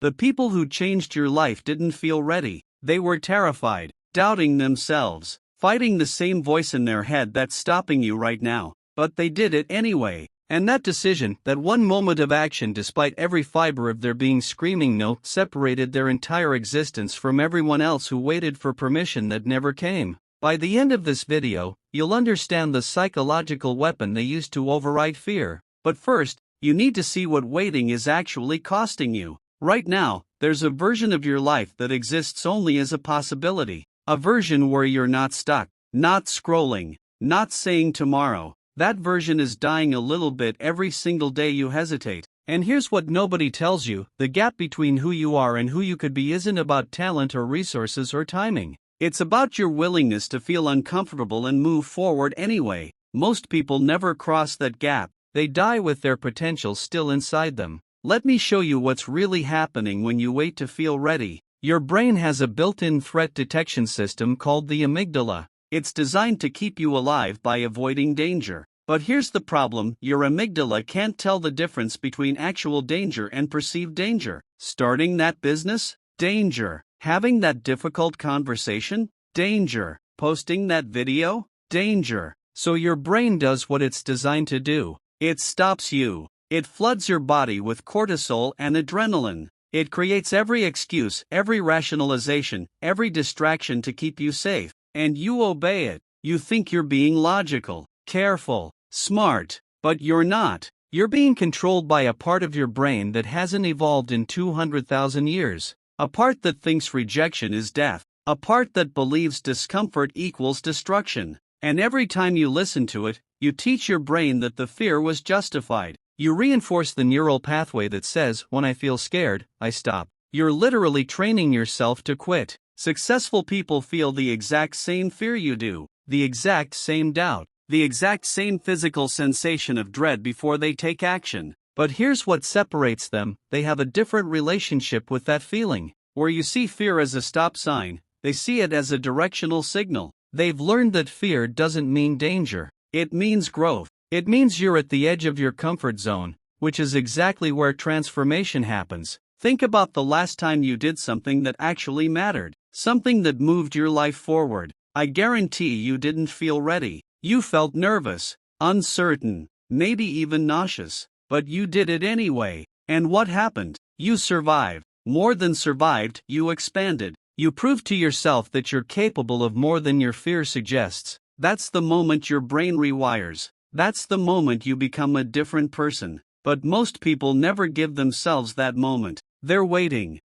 The people who changed your life didn't feel ready. They were terrified, doubting themselves, fighting the same voice in their head that's stopping you right now. But they did it anyway. And that decision, that one moment of action despite every fiber of their being screaming no, separated their entire existence from everyone else who waited for permission that never came. By the end of this video, you'll understand the psychological weapon they used to override fear. But first, you need to see what waiting is actually costing you. Right now, there's a version of your life that exists only as a possibility. A version where you're not stuck, not scrolling, not saying tomorrow. That version is dying a little bit every single day you hesitate. And here's what nobody tells you: the gap between who you are and who you could be isn't about talent or resources or timing. It's about your willingness to feel uncomfortable and move forward anyway. Most people never cross that gap. They die with their potential still inside them. Let me show you what's really happening when you wait to feel ready. Your brain has a built-in threat detection system called the amygdala. It's designed to keep you alive by avoiding danger. But here's the problem: your amygdala can't tell the difference between actual danger and perceived danger. Starting that business? Danger. Having that difficult conversation? Danger. Posting that video? Danger. So your brain does what it's designed to do. It stops you. It floods your body with cortisol and adrenaline. It creates every excuse, every rationalization, every distraction to keep you safe. And you obey it. You think you're being logical, careful, smart, but you're not. You're being controlled by a part of your brain that hasn't evolved in 200,000 years. A part that thinks rejection is death. A part that believes discomfort equals destruction. And every time you listen to it, you teach your brain that the fear was justified. You reinforce the neural pathway that says, when I feel scared, I stop. You're literally training yourself to quit. Successful people feel the exact same fear you do, the exact same doubt, the exact same physical sensation of dread before they take action. But here's what separates them: they have a different relationship with that feeling. Where you see fear as a stop sign, they see it as a directional signal. They've learned that fear doesn't mean danger. It means growth. It means you're at the edge of your comfort zone, which is exactly where transformation happens. Think about the last time you did something that actually mattered, something that moved your life forward. I guarantee you didn't feel ready. You felt nervous, uncertain, maybe even nauseous, but you did it anyway. And what happened? You survived. More than survived, you expanded. You proved to yourself that you're capable of more than your fear suggests. That's the moment your brain rewires. That's the moment you become a different person. But most people never give themselves that moment. They're waiting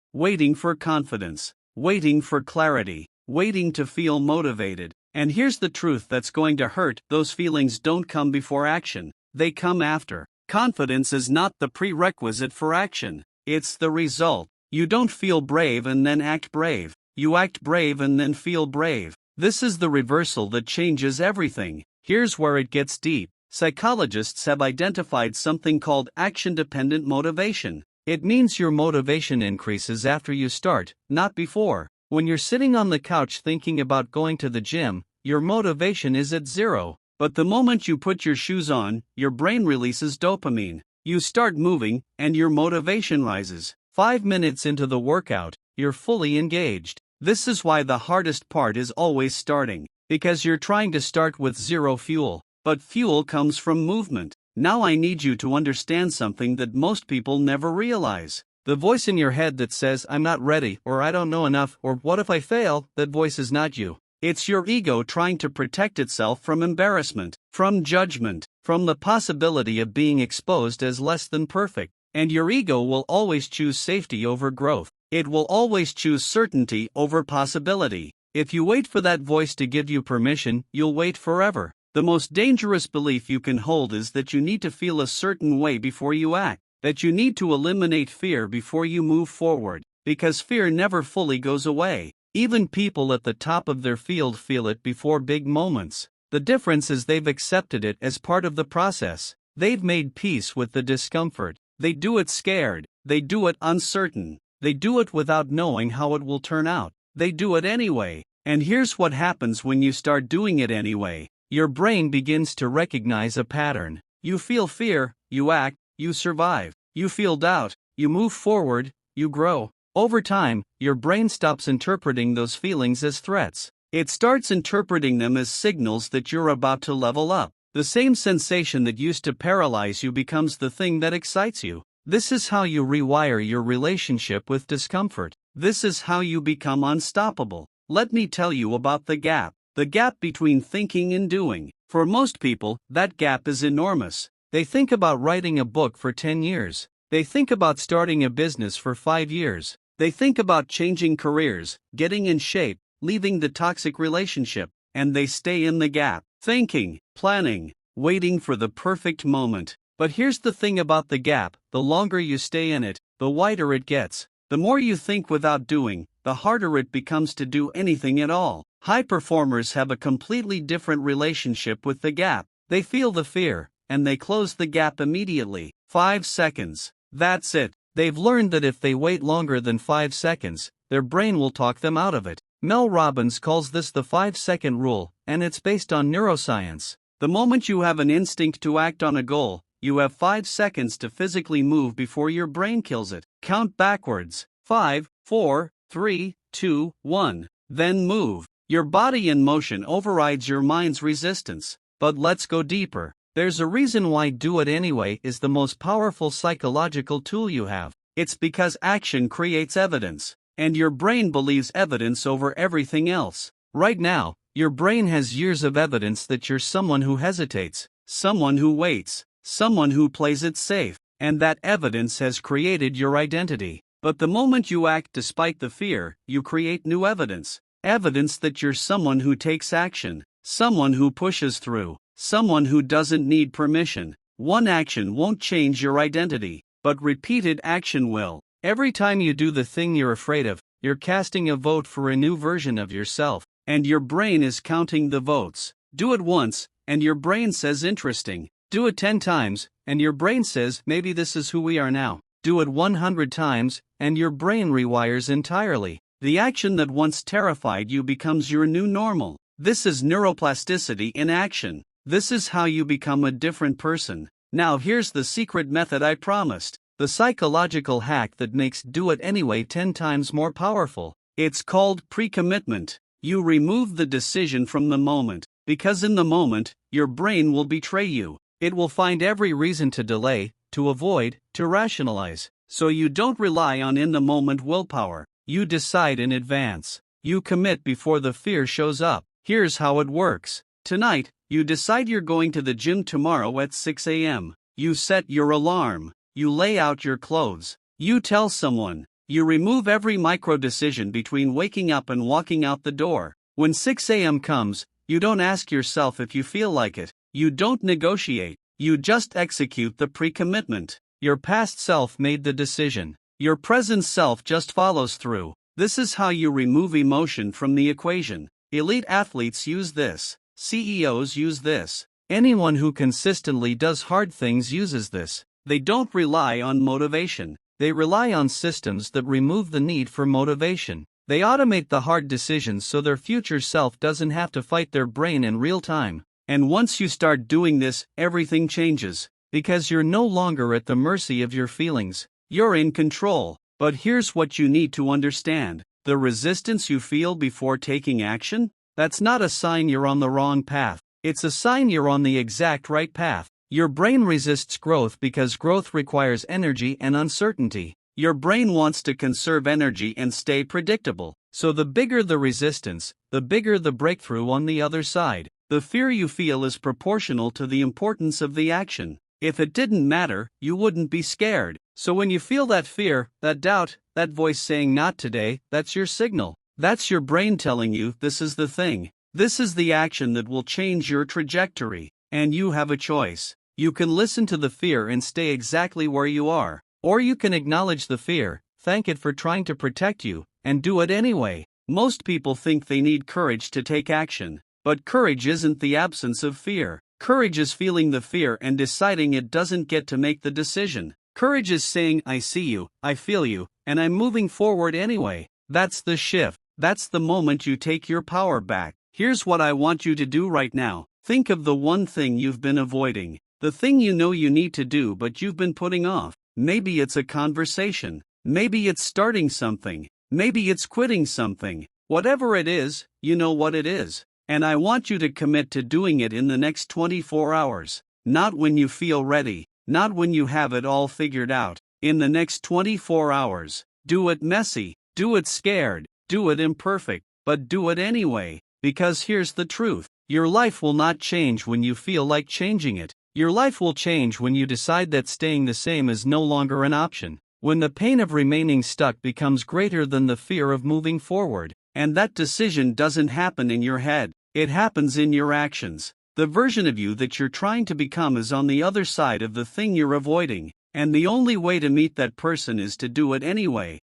for confidence, waiting for clarity, waiting to feel motivated. And here's the truth that's going to hurt: those feelings don't come before action, they come after. Confidence is not the prerequisite for action, it's the result. You don't feel brave and then act brave. You act brave and then feel brave. This is the reversal that changes everything. Here's where it gets deep. Psychologists have identified something called action-dependent motivation. It means your motivation increases after you start, not before. When you're sitting on the couch thinking about going to the gym, your motivation is at zero. But the moment you put your shoes on, your brain releases dopamine. You start moving, and your motivation rises. 5 minutes into the workout, you're fully engaged. This is why the hardest part is always starting, because you're trying to start with zero fuel. But fuel comes from movement. Now I need you to understand something that most people never realize. The voice in your head that says, I'm not ready, or I don't know enough, or what if I fail, that voice is not you. It's your ego trying to protect itself from embarrassment, from judgment, from the possibility of being exposed as less than perfect. And your ego will always choose safety over growth. It will always choose certainty over possibility. If you wait for that voice to give you permission, you'll wait forever. The most dangerous belief you can hold is that you need to feel a certain way before you act, that you need to eliminate fear before you move forward, because fear never fully goes away. Even people at the top of their field feel it before big moments. The difference is they've accepted it as part of the process. They've made peace with the discomfort. They do it scared. They do it uncertain. They do it without knowing how it will turn out. They do it anyway. And here's what happens when you start doing it anyway. Your brain begins to recognize a pattern. You feel fear, you act, you survive. You feel doubt, you move forward, you grow. Over time, your brain stops interpreting those feelings as threats. It starts interpreting them as signals that you're about to level up. The same sensation that used to paralyze you becomes the thing that excites you. This is how you rewire your relationship with discomfort. This is how you become unstoppable. Let me tell you about the gap. The gap between thinking and doing. For most people, that gap is enormous. They think about writing a book for 10 years. They think about starting a business for 5 years. They think about changing careers, getting in shape, leaving the toxic relationship, and they stay in the gap, thinking, planning, waiting for the perfect moment. But here's the thing about the gap: the longer you stay in it, the wider it gets. The more you think without doing, the harder it becomes to do anything at all. High performers have a completely different relationship with the gap. They feel the fear, and they close the gap immediately. 5 seconds. That's it. They've learned that if they wait longer than 5 seconds, their brain will talk them out of it. Mel Robbins calls this the 5-second rule, and it's based on neuroscience. The moment you have an instinct to act on a goal, you have 5 seconds to physically move before your brain kills it. Count backwards. 5, 4, 3, 2, 1. Then move. Your body in motion overrides your mind's resistance. But let's go deeper. There's a reason why do it anyway is the most powerful psychological tool you have. It's because action creates evidence, and your brain believes evidence over everything else. Right now, your brain has years of evidence that you're someone who hesitates, someone who waits, someone who plays it safe, and that evidence has created your identity. But the moment you act despite the fear, you create new evidence. Evidence that you're someone who takes action, someone who pushes through, someone who doesn't need permission. One action won't change your identity, but repeated action will. Every time you do the thing you're afraid of, you're casting a vote for a new version of yourself, and your brain is counting the votes. Do it once, and your brain says interesting. Do it 10 times, and your brain says maybe this is who we are now. Do it 100 times, and your brain rewires entirely. The action that once terrified you becomes your new normal. This is neuroplasticity in action. This is how you become a different person. Now here's the secret method I promised. The psychological hack that makes do it anyway 10 times more powerful. It's called pre-commitment. You remove the decision from the moment, because in the moment, your brain will betray you. It will find every reason to delay, to avoid, to rationalize. So you don't rely on in-the-moment willpower. You decide in advance. You commit before the fear shows up. Here's how it works. Tonight, you decide you're going to the gym tomorrow at 6 a.m. You set your alarm. You lay out your clothes. You tell someone. You remove every micro-decision between waking up and walking out the door. When 6 a.m. comes, you don't ask yourself if you feel like it. You don't negotiate. You just execute the pre-commitment. Your past self made the decision. Your present self just follows through. This is how you remove emotion from the equation. Elite athletes use this. CEOs use this. Anyone who consistently does hard things uses this. They don't rely on motivation. They rely on systems that remove the need for motivation. They automate the hard decisions so their future self doesn't have to fight their brain in real time. And once you start doing this, everything changes. Because you're no longer at the mercy of your feelings. You're in control. But here's what you need to understand. The resistance you feel before taking action? That's not a sign you're on the wrong path. It's a sign you're on the exact right path. Your brain resists growth because growth requires energy and uncertainty. Your brain wants to conserve energy and stay predictable. So the bigger the resistance, the bigger the breakthrough on the other side. The fear you feel is proportional to the importance of the action. If it didn't matter, you wouldn't be scared. So when you feel that fear, that doubt, that voice saying not today, that's your signal. That's your brain telling you this is the thing. This is the action that will change your trajectory. And you have a choice. You can listen to the fear and stay exactly where you are. Or you can acknowledge the fear, thank it for trying to protect you, and do it anyway. Most people think they need courage to take action. But courage isn't the absence of fear. Courage is feeling the fear and deciding it doesn't get to make the decision. Courage is saying, I see you, I feel you, and I'm moving forward anyway. That's the shift. That's the moment you take your power back. Here's what I want you to do right now. Think of the one thing you've been avoiding. The thing you know you need to do but you've been putting off. Maybe it's a conversation. Maybe it's starting something. Maybe it's quitting something. Whatever it is, you know what it is. And I want you to commit to doing it in the next 24 hours. Not when you feel ready. Not when you have it all figured out. In the next 24 hours. Do it messy. Do it scared. Do it imperfect. But do it anyway. Because here's the truth. Your life will not change when you feel like changing it. Your life will change when you decide that staying the same is no longer an option. When the pain of remaining stuck becomes greater than the fear of moving forward. And that decision doesn't happen in your head. It happens in your actions. The version of you that you're trying to become is on the other side of the thing you're avoiding. And the only way to meet that person is to do it anyway.